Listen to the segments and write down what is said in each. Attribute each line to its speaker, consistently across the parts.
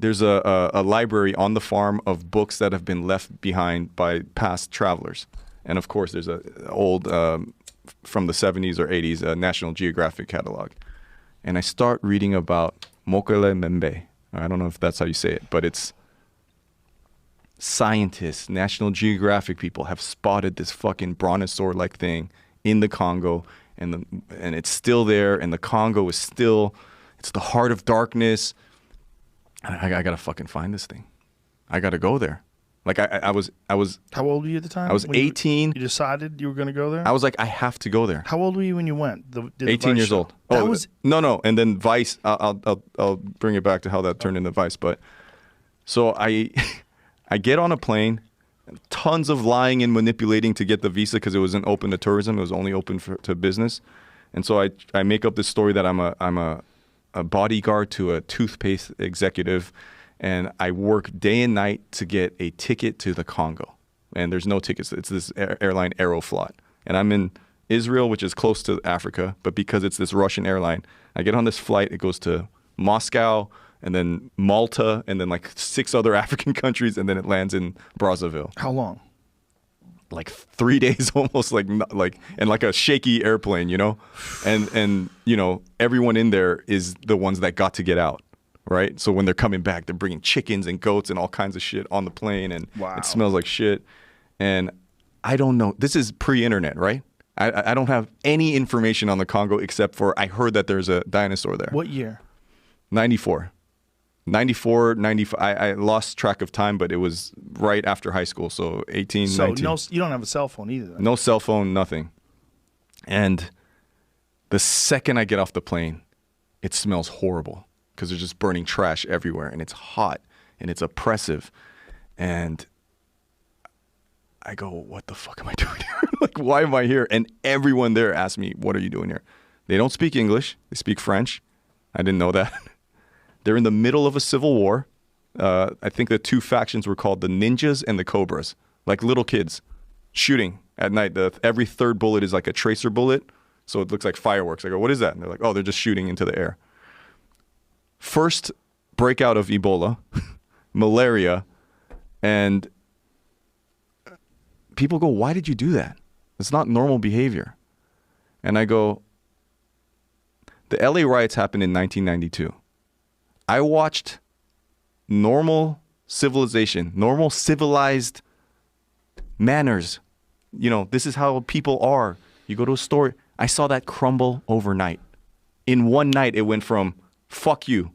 Speaker 1: there's a library on the farm of books that have been left behind by past travelers. And of course, there's a old, from the 70s or 80s, National Geographic catalog. And I start reading about Mokele Membe. I don't know if that's how you say it, but it's scientists, National Geographic people have spotted this fucking brontosaur-like thing in the Congo, and it's still there, and the Congo is still, it's the heart of darkness. I gotta fucking find this thing. I gotta go there. Like I was.
Speaker 2: How old were you at the time?
Speaker 1: I was 18.
Speaker 2: You decided you were going to go there?
Speaker 1: I was like, I have to go there.
Speaker 2: How old were you when you went?
Speaker 1: 18 years old.
Speaker 2: That was
Speaker 1: no. And then Vice. I'll bring it back to how that turned into Vice. But so I get on a plane. Tons of lying and manipulating to get the visa because it wasn't open to tourism. It was only open to business. And so I make up this story that I'm a bodyguard to a toothpaste executive. And I work day and night to get a ticket to the Congo. And there's no tickets. It's this airline Aeroflot. And I'm in Israel, which is close to Africa. But because it's this Russian airline, I get on this flight. It goes to Moscow and then Malta and then like 6 other African countries. And then it lands in Brazzaville.
Speaker 2: How long?
Speaker 1: Like 3 days almost, and like a shaky airplane, you know? And you know, everyone in there is the ones that got to get out. Right? So when they're coming back, they're bringing chickens and goats and all kinds of shit on the plane, and It smells like shit. And I don't know. This is pre-internet, right? I don't have any information on the Congo except for I heard that there's a dinosaur there.
Speaker 2: What year?
Speaker 1: 94. 94, 95. I lost track of time, but it was right after high school, so 18,
Speaker 2: so
Speaker 1: 19.
Speaker 2: So you don't have a cell phone either, then.
Speaker 1: No cell phone, nothing. And the second I get off the plane, it smells horrible. Because they're just burning trash everywhere, and it's hot, and it's oppressive. And I go, what the fuck am I doing here? Like, why am I here? And everyone there asks me, what are you doing here? They don't speak English. They speak French. I didn't know that. They're in the middle of a civil war. I think the 2 factions were called the Ninjas and the Cobras. Like little kids shooting at night. Every 3rd bullet is like a tracer bullet, so it looks like fireworks. I go, what is that? And they're like, oh, they're just shooting into the air. First breakout of Ebola, malaria, and people go, why did you do that? It's not normal behavior. And I go, the LA riots happened in 1992. I watched normal civilization, normal civilized manners. You know, this is how people are. You go to a store. I saw that crumble overnight. In one night, it went from fuck you.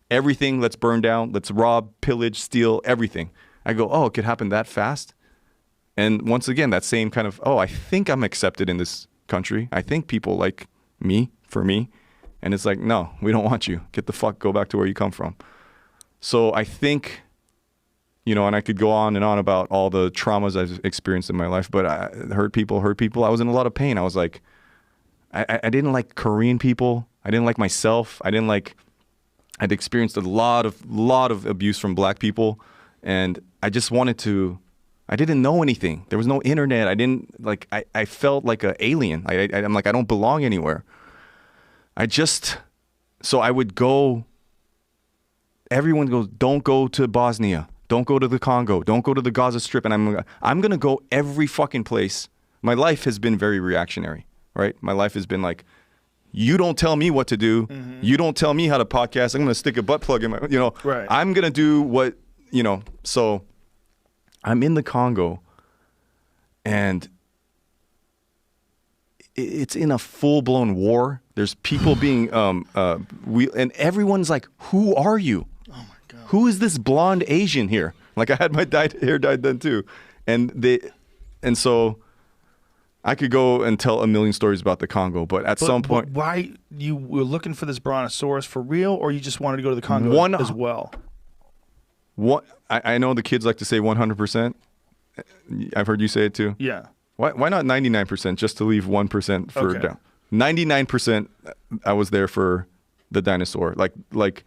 Speaker 1: Everything, let's burn down, let's rob, pillage, steal, everything. I go, oh, it could happen that fast? And once again, that same kind of, oh, I think I'm accepted in this country. I think people like me, for me. And it's like, no, we don't want you. Get the fuck, go back to where you come from. So I think, you know, and I could go on and on about all the traumas I've experienced in my life, but I hurt people. I was in a lot of pain. I was like, I didn't like Korean people. I didn't like myself. I'd experienced a lot of abuse from black people, and I just wanted to. I didn't know anything. There was no internet. I felt like an alien. I'm like, I don't belong anywhere. So I would go. Everyone goes, don't go to Bosnia. Don't go to the Congo. Don't go to the Gaza Strip. And I'm gonna go every fucking place. My life has been very reactionary, right? My life has been like, you don't tell me what to do. Mm-hmm. You don't tell me how to podcast. I'm going to stick a butt plug in my, you know,
Speaker 2: right.
Speaker 1: I'm going to do what, you know, so I'm in the Congo and it's in a full-blown war. There's people being, and everyone's like, who are you?
Speaker 2: Oh my God.
Speaker 1: Who is this blonde Asian here? Like I had my hair dyed then too. And so I could go and tell a million stories about the Congo, but at some point...
Speaker 2: But why you were looking for this brontosaurus for real, or you just wanted to go to the Congo as well?
Speaker 1: I know the kids like to say 100%. I've heard you say it too.
Speaker 2: Yeah.
Speaker 1: Why not 99% just to leave 1% for down? 99% I was there for the dinosaur. Like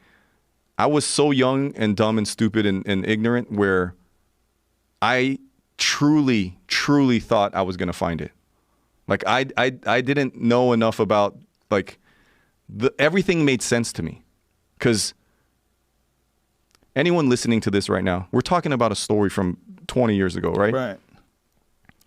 Speaker 1: I was so young and dumb and stupid and ignorant where I truly thought I was going to find it. Like I didn't know enough about everything made sense to me, and anyone listening to this right now, we're talking about a story from 20 years ago, right?
Speaker 2: Right.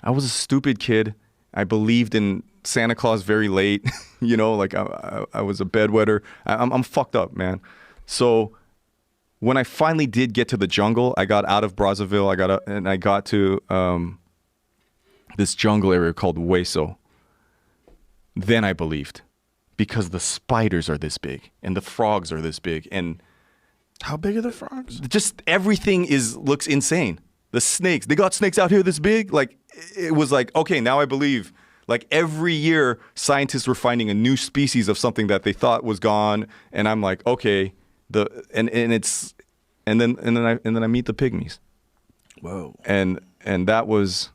Speaker 1: I was a stupid kid. I believed in Santa Claus very late. You know, like I was a bedwetter. I'm fucked up, man. So when I finally did get to the jungle, I got out of Brazzaville. I got to this jungle area called Hueso. Then I believed, because the spiders are this big and the frogs are this big, and
Speaker 2: How big are the frogs?
Speaker 1: just everything looks insane. The snakes, they got snakes out here this big. Like, it was like, okay, now I believe. Like, every year scientists were finding a new species of something that they thought was gone, and I'm like, okay, and then I meet the pygmies.
Speaker 2: Whoa.
Speaker 1: And that was,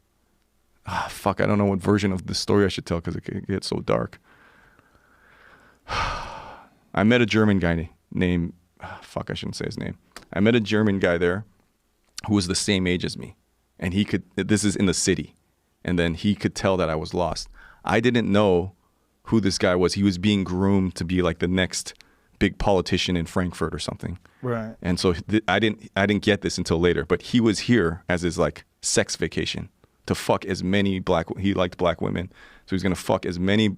Speaker 1: fuck, I don't know what version of the story I should tell because it gets so dark. I met a German guy named, fuck, I shouldn't say his name. I met a German guy there who was the same age as me. And this is in the city. And then he could tell that I was lost. I didn't know who this guy was. He was being groomed to be like the next big politician in Frankfurt or something.
Speaker 2: Right.
Speaker 1: And so I didn't get this until later. But he was here as his like sex vacation to fuck as many he liked black women. So he's going to fuck as many.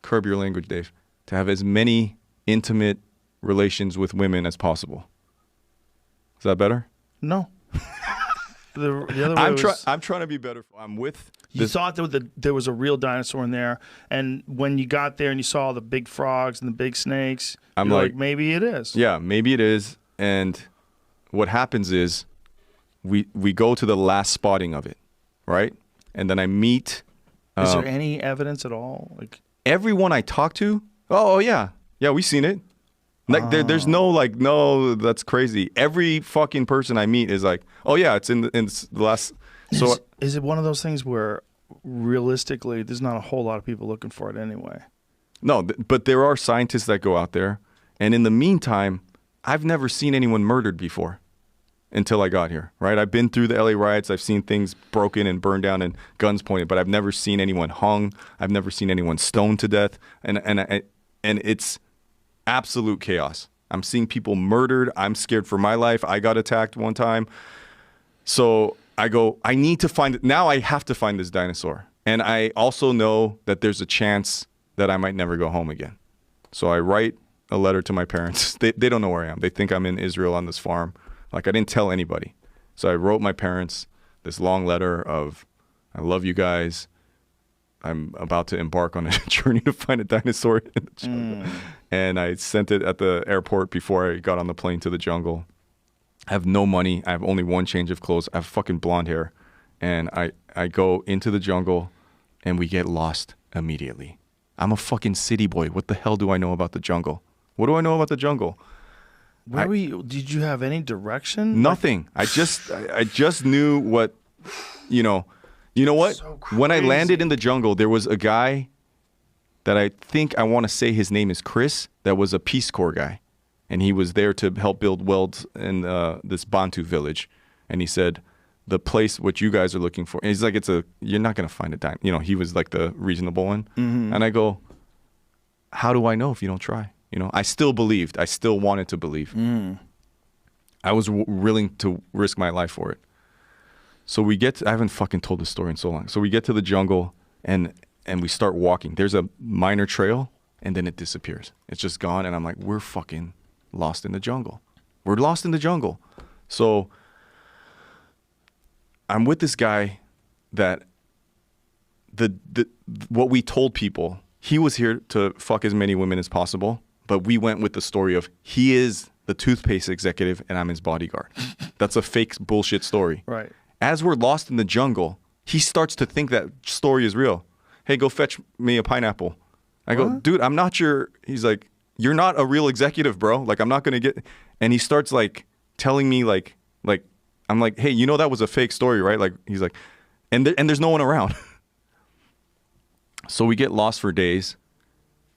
Speaker 1: Curb your language, Dave. To have as many intimate relations with women as possible. Is that better?
Speaker 2: No. The other way
Speaker 1: I'm trying to be better. I'm with.
Speaker 2: You thought there was a real dinosaur in there, and when you got there and you saw the big frogs and the big snakes,
Speaker 1: I'm
Speaker 2: you're
Speaker 1: like,
Speaker 2: maybe it is.
Speaker 1: Yeah, maybe it is. And what happens is we go to the last spotting of it, right? And then I meet.
Speaker 2: Is there any evidence at all? Like,
Speaker 1: everyone I talk to, oh yeah, we seen it. Like there's no like, no, that's crazy. Every fucking person I meet is like, oh yeah, it's in the last. So
Speaker 2: is it one of those things where realistically there's not a whole lot of people looking for it anyway?
Speaker 1: No, but there are scientists that go out there, and in the meantime, I've never seen anyone murdered before until I got here, right? I've been through the LA riots. I've seen things broken and burned down and guns pointed, but I've never seen anyone hung. I've never seen anyone stoned to death, and it's absolute chaos. I'm seeing people murdered. I'm scared for my life. I got attacked one time. So I go, I need to find it. Now I have to find this dinosaur. And I also know that there's a chance that I might never go home again. So I write a letter to my parents. They don't know where I am. They think I'm in Israel on this farm. Like, I didn't tell anybody. So I wrote my parents this long letter of, I love you guys. I'm about to embark on a journey to find a dinosaur in the jungle. And I sent it at the airport before I got on the plane to the jungle. I have no money. I have only one change of clothes. I have fucking blonde hair. And I go into the jungle and we get lost immediately. I'm a fucking city boy. What the hell do I know about the jungle? What do I know about the jungle?
Speaker 2: Where were you? Did you have any direction?
Speaker 1: Nothing. I just knew what, you know what?
Speaker 2: So
Speaker 1: when I
Speaker 2: crazy.
Speaker 1: landed in the jungle, there was a guy that I think I want to say his name is Chris, that was a Peace Corps guy. And he was there to help build welds in this Bantu village. And he said, the place what you guys are looking for. And he's like, you're not going to find a dime. You know, he was like the reasonable one. Mm-hmm. And I go, how do I know if you don't try? You know, I still believed. I still wanted to believe. I was willing to risk my life for it. So I haven't fucking told this story in so long. So we get to the jungle and we start walking. There's a minor trail and then it disappears. It's just gone. And I'm like, we're fucking lost in the jungle. We're lost in the jungle. So I'm with this guy that what we told people, he was here to fuck as many women as possible. But we went with the story of he is the toothpaste executive and I'm his bodyguard. That's a fake bullshit story.
Speaker 2: Right.
Speaker 1: As we're lost in the jungle, he starts to think that story is real. Hey, go fetch me a pineapple. I go, dude, I'm not your, he's like, you're not a real executive, bro. Like, I'm not going to get, and he starts like telling me like, I'm like, hey, you know, that was a fake story, right? Like, he's like, and there's no one around. So we get lost for days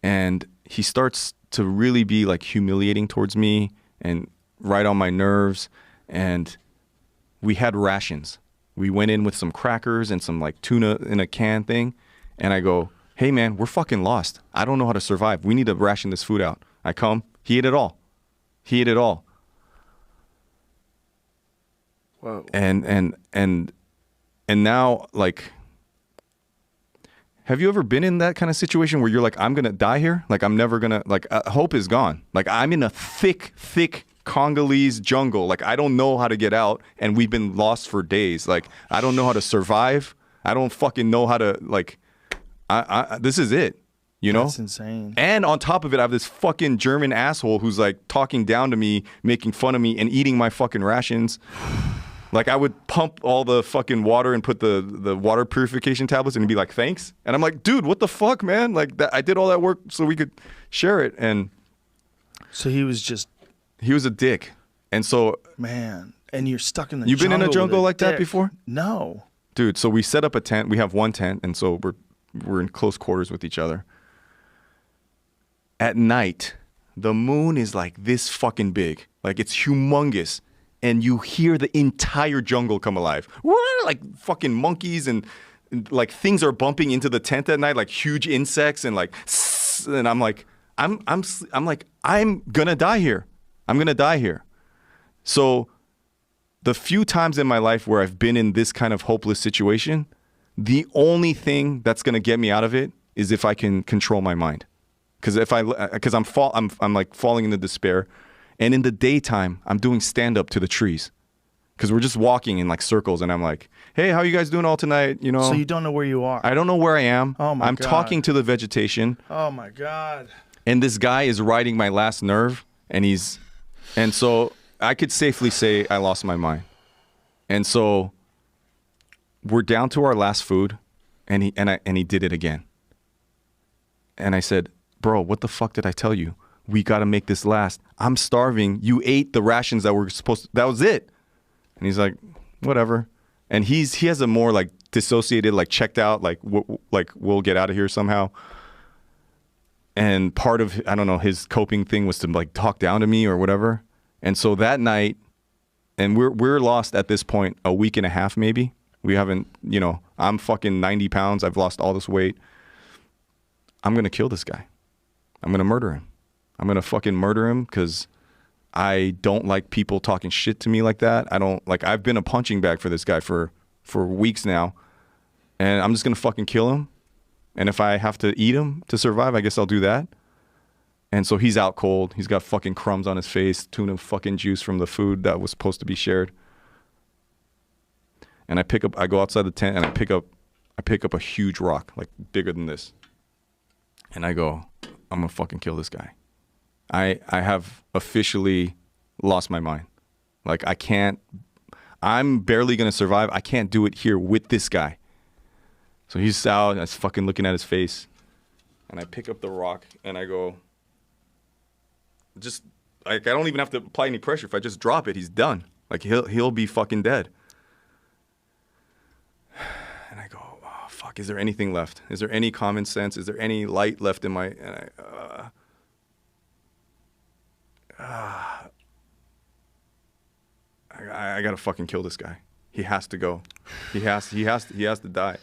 Speaker 1: and he starts to really be like humiliating towards me and right on my nerves. And we had rations. We went in with some crackers and some like tuna in a can thing. And I go, hey man, we're fucking lost. I don't know how to survive. We need to ration this food out. I come, He ate it all. He ate it all.
Speaker 2: Whoa.
Speaker 1: And now, like, have you ever been in that kind of situation where you're like, I'm gonna die here? Like, I'm never gonna, like, hope is gone. Like, I'm in a thick Congolese jungle. Like, I don't know how to get out, and we've been lost for days. Like, I don't know how to survive. I don't fucking know how to, like, this is it, you know?
Speaker 2: That's insane.
Speaker 1: And on top of it, I have this fucking German asshole who's like talking down to me, making fun of me, and eating my fucking rations. Like, I would pump all the fucking water and put the water purification tablets and he'd be like, thanks. And I'm like, dude, what the fuck, man? Like, I did all that work so we could share it. And
Speaker 2: so he was
Speaker 1: a dick. And so,
Speaker 2: man, and you're stuck in the
Speaker 1: you've been in a jungle like that
Speaker 2: dick.
Speaker 1: before?
Speaker 2: No.
Speaker 1: Dude, so we set up a tent. We have one tent, and so we're in close quarters with each other. At night, the moon is like this fucking big. Like, it's humongous. And you hear the entire jungle come alive. Like fucking monkeys and like things are bumping into the tent at night, like huge insects and like, and I'm like, I'm gonna die here. I'm gonna die here. So the few times in my life where I've been in this kind of hopeless situation, the only thing that's gonna get me out of it is if I can control my mind. Because I'm like falling into despair. And in the daytime, I'm doing stand-up to the trees. Because we're just walking in like circles, and I'm like, hey, how you guys doing all tonight? You know.
Speaker 2: So you don't know where you are.
Speaker 1: I don't know where I am.
Speaker 2: Oh my
Speaker 1: I'm
Speaker 2: God.
Speaker 1: talking to the vegetation.
Speaker 2: Oh my God.
Speaker 1: And this guy is riding my last nerve, and so I could safely say I lost my mind. And so we're down to our last food, and he did it again. And I said, bro, what the fuck did I tell you? We got to make this last. I'm starving. You ate the rations that were supposed to, that was it. And he's like, whatever. And he has a more like dissociated, like checked out, like we'll get out of here somehow. And part of, I don't know, his coping thing was to like talk down to me or whatever. And so that night, and we're lost at this point a week and a half maybe. We haven't, you know, I'm fucking 90 pounds. I've lost all this weight. I'm going to kill this guy. I'm going to murder him. I'm going to fucking murder him because I don't like people talking shit to me like that. I've been a punching bag for this guy for weeks now. And I'm just going to fucking kill him. And if I have to eat him to survive, I guess I'll do that. And so he's out cold. He's got fucking crumbs on his face, tuna fucking juice from the food that was supposed to be shared. And I go outside the tent and I pick up a huge rock, like bigger than this. And I go, I'm going to fucking kill this guy. I have officially lost my mind. Like, I'm barely going to survive. I can't do it here with this guy. So he's out, and I was fucking looking at his face. And I pick up the rock, and I go, I don't even have to apply any pressure. If I just drop it, he's done. Like, he'll be fucking dead. And I go, oh, fuck, is there anything left? Is there any common sense? Is there any light left in my... And I gotta fucking kill this guy. He has to go. He has to die.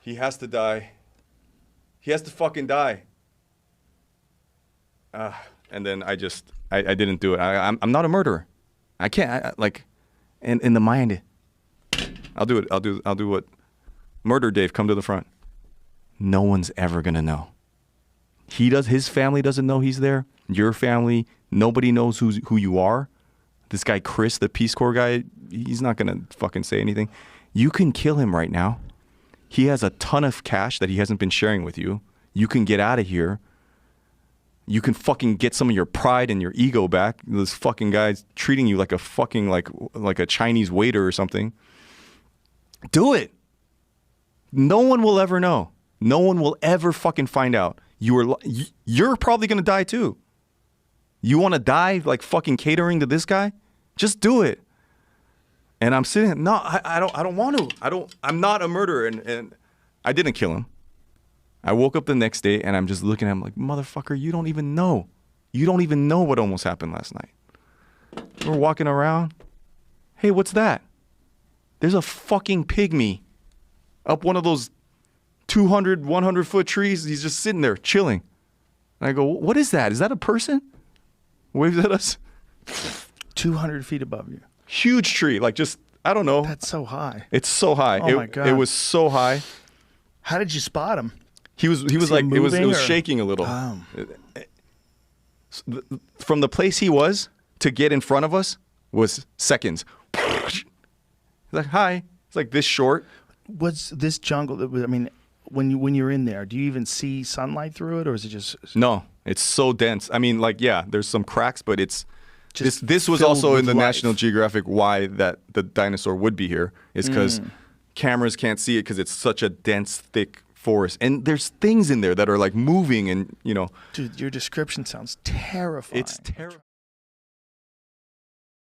Speaker 1: He has to die. He has to fucking die. And then I didn't do it. I'm not a murderer. I can't. In the mind, I'll do it. I'll do what? Murder Dave, come to the front. No one's ever gonna know. His family doesn't know he's there. Your family, nobody knows who you are. This guy, Chris, the Peace Corps guy, he's not going to fucking say anything. You can kill him right now. He has a ton of cash that he hasn't been sharing with you. You can get out of here. You can fucking get some of your pride and your ego back. This fucking guy's treating you like a fucking, like a Chinese waiter or something. Do it. No one will ever know. No one will ever fucking find out. You're probably going to die too. You want to die like fucking catering to this guy? Just do it. And I'm sitting, no, I don't want to. I'm not a murderer. And I didn't kill him. I woke up the next day and I'm just looking at him like, motherfucker, you don't even know. You don't even know what almost happened last night. We're walking around. Hey, what's that? There's a fucking pygmy up one of those 200, 100-foot trees. He's just sitting there chilling. And I go, what is that? Is that a person? waves at us.
Speaker 2: 200 feet above you.
Speaker 1: Huge tree, like just, I don't know.
Speaker 2: That's so high.
Speaker 1: It's so high.
Speaker 2: Oh my God.
Speaker 1: It was so high.
Speaker 2: How did you spot him?
Speaker 1: He was
Speaker 2: he
Speaker 1: like, it was
Speaker 2: moving, or-
Speaker 1: shaking a little.
Speaker 2: Oh.
Speaker 1: From the place he was to get in front of us was seconds. He's like, hi. It's like this short.
Speaker 2: Was this jungle? I mean, when you're in there, do you even see sunlight through it, or is it just
Speaker 1: No, it's so dense. I mean, like, yeah, there's some cracks, but it's
Speaker 2: Just
Speaker 1: this was
Speaker 2: filled
Speaker 1: also
Speaker 2: with
Speaker 1: in the
Speaker 2: life.
Speaker 1: National Geographic why that the dinosaur would be here is because cameras can't see it because it's such a dense, thick forest, and there's things in there that are like moving, and
Speaker 2: Dude, your description sounds terrifying.
Speaker 1: it's terrifying.